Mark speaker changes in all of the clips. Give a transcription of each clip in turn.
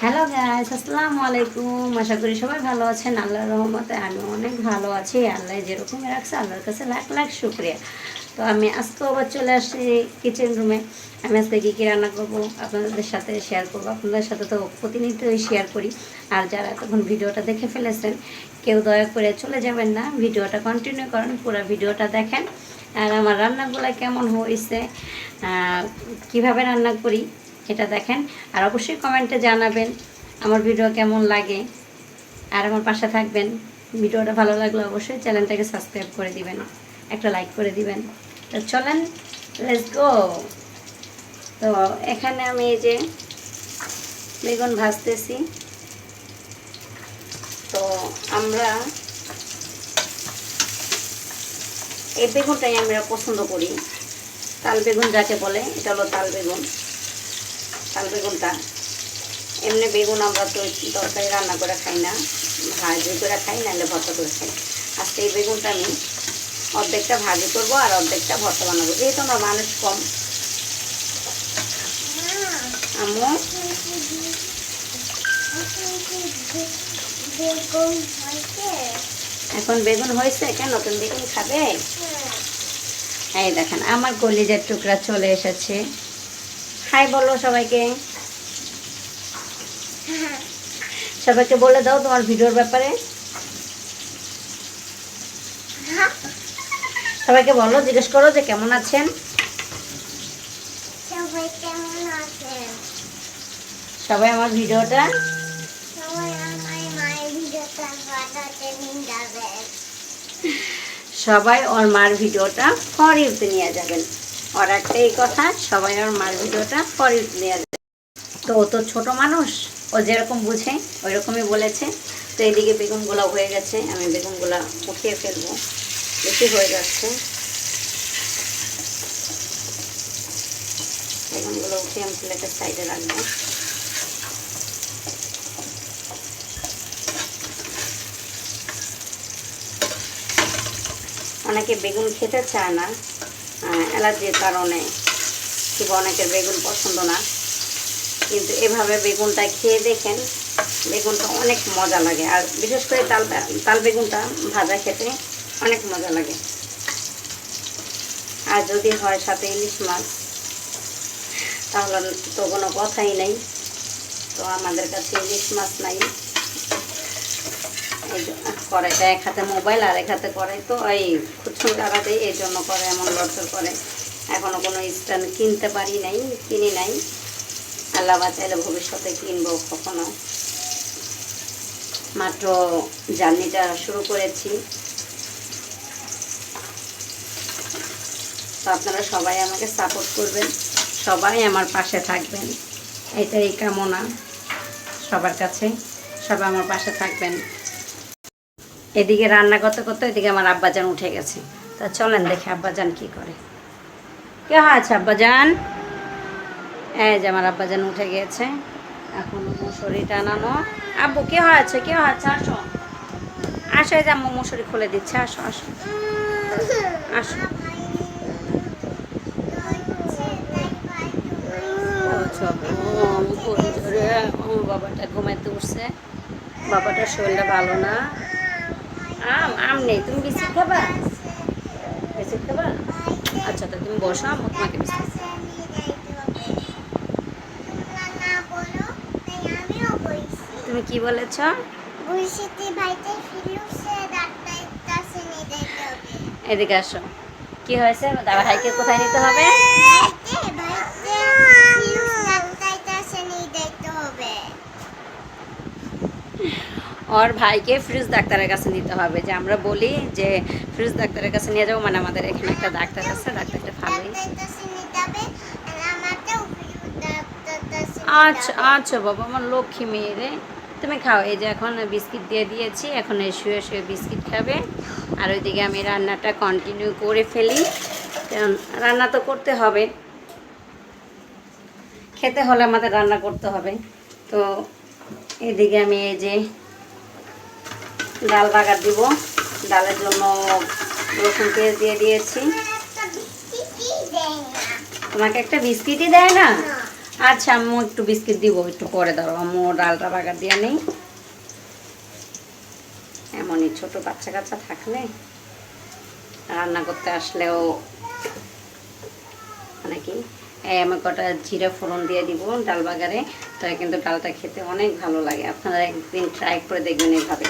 Speaker 1: Hello guys, আসসালামু আলাইকুম। আশা করি সবাই ভালো আছেন। আল্লাহর রহমতে আমি অনেক ভালো আছি। আল্লাহ যেরকম রাখছে আল্লাহর কাছে লাখ লাখ শুক্রিয়া। তো আমি আজকে আবার চলে আসছি কিচেন রুমে। আমি আজকে কী কী রান্না করবো আপনাদের সাথে শেয়ার করবো। আপনাদের সাথে তো প্রতিনিয়তই শেয়ার করি। আর যারা তখন ভিডিওটা দেখে ফেলেছেন, কেউ দয়া করে চলে যাবেন না, ভিডিওটা কন্টিনিউ করেন, পুরো ভিডিওটা দেখেন। আর আমার রান্নাগুলো কেমন হয়েছে, কিভাবে রান্না করি এটা দেখেন। আর অবশ্যই কমেন্টে জানাবেন আমার ভিডিও কেমন লাগে। আর আমার পাশে থাকবেন। ভিডিওটা ভালো লাগলে অবশ্যই চ্যানেলটাকে সাবস্ক্রাইব করে দিবেন, একটা লাইক করে দিবেন। তো চলেন, লেটস গো। তো এখানে আমি এই যে বেগুন ভাজতেছি। তো আমরা এই বেগুনটাই আমরা পছন্দ করি। তাল বেগুন যাকে বলে, এটা হলো তাল বেগুন। তাল বেগুনটা এমনি বেগুন আমরা তো তরকারি রান্না করে খাই না, ভাজি করে খাই, নাহলে ভর্তা করে খাই। আজকে এই বেগুনটা আমি অর্ধেকটা ভাজি করবো আর অর্ধেকটা ভর্তা বানাবো, যেহেতু আমরা মানুষ কম। আম্মু এখন বেগুন হয়েছে, কেন নতুন বেগুন খাবে? এই দেখেন আমার কলিজার টুকরা চলে এসেছে। হাই বলো সবাইকে। সবাইকে বলে দাও তোমার ভিডিওর ব্যাপারে। সবাইকে বলো, জিজ্ঞেস করো যে কেমন আছেন। সবাই আমার ভিডিওটা সবাই ওর মার ভিডিওটা ফর ইউতে নিয়ে যাবেন। ওর একটাই কথা, সবাই ওর মার ভিডিওটা ফর ইউতে নিয়ে যাবেন। তো ও তো ছোটো মানুষ, ও যেরকম বুঝে ওই রকমই বলেছে। তো এইদিকে বেগুনগুলো হয়ে গেছে, আমি বেগুনগুলো উঠিয়ে ফেলবো, বেশি হয়ে যাচ্ছে। বেগুনগুলো উঠিয়ে আমি প্লেটের সাইডে রাখবো। অনেকে বেগুন খেতে চায় না অ্যালার্জির কারণে, কিংবা অনেকের বেগুন পছন্দ না, কিন্তু এভাবে বেগুনটা খেয়ে দেখেন, বেগুনটা অনেক মজা লাগে। আর বিশেষ করে তাল বেগুনটা ভাজা খেতে অনেক মজা লাগে। আর যদি হয় সাথে ইলিশ মাছ, তাহলে তো কোনো কথাই নেই। তো আমাদের কাছে ইলিশ মাছ নাই। এই কড়াইটা এক হাতে মোবাইল আর এক হাতে কড়াই, তো এই খুচুর লাগাতে এই জন্য করে এমন লড়চড় করে। এখনও কোনো স্ট্যান্ড কিনতে পারি নাই, কিনি নাই। আল্লাহ বাঁচাইলে ভবিষ্যতে কিনবো কখনো। মাত্র জার্নিটা শুরু করেছি। তো আপনারা সবাই আমাকে সাপোর্ট করবেন, সবাই আমার পাশে থাকবেন, এটাই কামনা সবার কাছে। সবাই আমার পাশে থাকবেন। এদিকে রান্না করতে করতে এদিকে আমার আব্বাজান উঠে গেছে। তা চলেন দেখে আব্বাজান কি করে। কে আছে আব্বাজান? এই যে আমার আব্বাজান উঠে গিয়েছে। এখন মুসুরি টানানো। আব্বু কে হয়েছে, কে হয়েছে? আসো আসো, এই যে আম্মু মুসুরি খুলে দিচ্ছে। আসো আসো আসো। বাবাটা ঘুমাইতে উঠছে, বাবাটার শরীরটা ভালো না। আম নেই, তুমি বিস্কিট খাবা? বিস্কিট খাবা? আচ্ছা, তো তুমি বসো, আম্মু তোমাকে বিস্কিট। তুমি কি বলেছ? এদিকে আসো। কি হয়েছে? দাদা ভাইকে কোথায় নিতে হবে? ওর ভাইকে ফ্রিজ ডাক্তারের কাছে নিতে হবে। যে আমরা বলি যে ফ্রিজ ডাক্তারের কাছে নিয়ে যাবো, মানে আমাদের এখানে একটা ডাক্তার আছে, ডাক্তারটা ভালোই। আচ্ছা আচ্ছা বাবা, আমার লক্ষ্মী মেয়ে রে। তুমি খাও। এই যে এখন বিস্কিট দিয়ে দিয়েছি, এখন এই শুয়ে শুয়ে বিস্কিট খাবে। আর ওইদিকে আমি রান্নাটা কন্টিনিউ করে ফেলি, কারণ রান্না তো করতে হবে, খেতে হলে আমাদের রান্না করতে হবে। তো এদিকে আমি এই যে ডাল বাগার দিব, ডালের জন্য রসুন পেঁয়াজ দিয়ে দিয়েছি। তোমাকে একটা বিস্কিটই দেয় না? আচ্ছা আম্মু একটু বিস্কিট দিব, একটু পরে দাও, আম্মু ডালটা বাগার দিয়ে নেই। এমনই ছোট বাচ্চা কাচ্চা থাকলে রান্না করতে আসলেও মানে কি আমি কটা জিরা ফোড়ন দিয়ে দিব ডাল বাগারে, তাহলে কিন্তু ডালটা খেতে অনেক ভালো লাগে। আপনারা একদিন ট্রাই করে দেখবেন এইভাবে।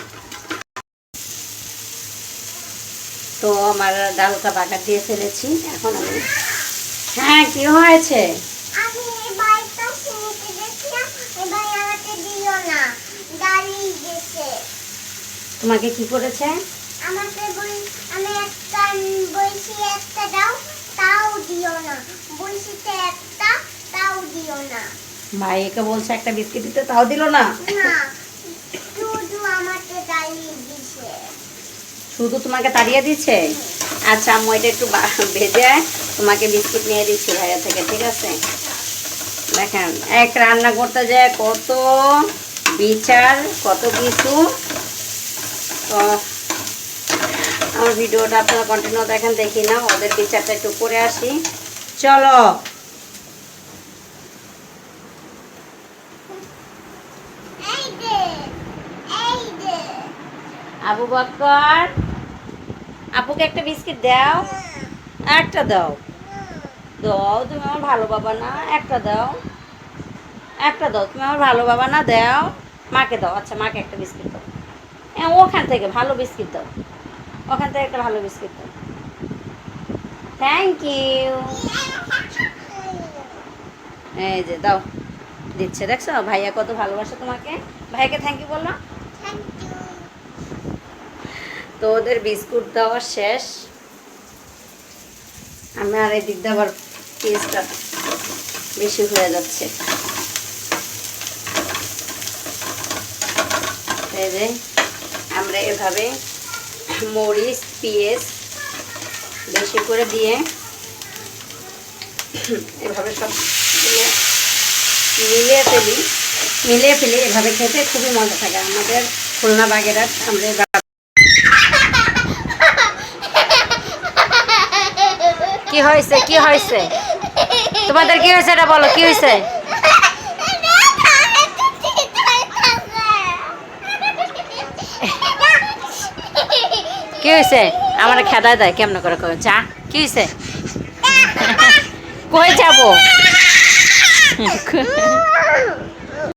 Speaker 1: তো আমার ডালটা বাগার দিয়ে ফেলেছি, এখন আমি হ্যাঁ কি হয়েছে?
Speaker 2: আমি বাইকটা কিনতে গেছিলাম, এবার আমাকে দিও না, গালি দিয়েছে।
Speaker 1: তোমাকে কি করেছে?
Speaker 2: আমাকে বই, আমি একটা বইছি একটা দাও, তাও দিও না, বইছিতে একটা, তাও দিও না।
Speaker 1: ভাইকে বলছে একটা বিস্কিট দিতে, তাও দিল না।
Speaker 2: না, শুধু আমাকে গালি দিছে।
Speaker 1: শুধু তোমাকে তাড়িয়ে দিচ্ছে? আচ্ছা আম্মু এটা একটু ভেজে তোমাকে বিস্কিট নিয়ে দিচ্ছি ভাইয়া থেকে, ঠিক আছে? দেখেন এক রান্না করতে যায় কত বিচার, কত কিছু। তো আমার ভিডিওটা আপনারা কন্টিনিউ দেখেন, দেখি না ওদের বিচারটা একটু করে আসি, চলো।
Speaker 2: এই দে, এই দে।
Speaker 1: আবু বকর, আপুকে একটা বিস্কিট দাও, একটা দাও। দাও, তুমি আমার ভালো বাবা না, একটা দাও, একটা দাও, তুমি আমার ভালো বাবা না, দাও। মাকে দাও, আচ্ছা মাকে একটা বিস্কিট দাও। হ্যাঁ ওখান থেকে ভালো বিস্কিট দাও, ওখান থেকে একটা ভালো বিস্কিট দাও। Thank you. এই যে দাও, দিচ্ছে, দেখছো ভাইয়া কত ভালোবাসে তোমাকে। ভাইয়াকে থ্যাংক ইউ বলো।
Speaker 2: Thank you.
Speaker 1: তো ওদের বিস্কুট দেওয়া শেষ, আমি আর এই দিক দিয়ে আবার পিসটা বেশি হয়ে যাচ্ছে। এই যে আমরা এভাবে মরিচ পেঁয়াজ বেশি করে দিয়ে এভাবে সব মিলিয়ে ফেলি, এভাবে খেতে খুবই মজা থাকে। আমাদের খুলনা বাগেরহাট আমরা কি হয়েছে, কি হয়েছে তোমাদের, কি হয়েছে এটা বলো, কি হয়েছে? কি হয়েছে? আমার খেদা দেয় কেমন করে যা, কি হয়েছে? কই যাবো?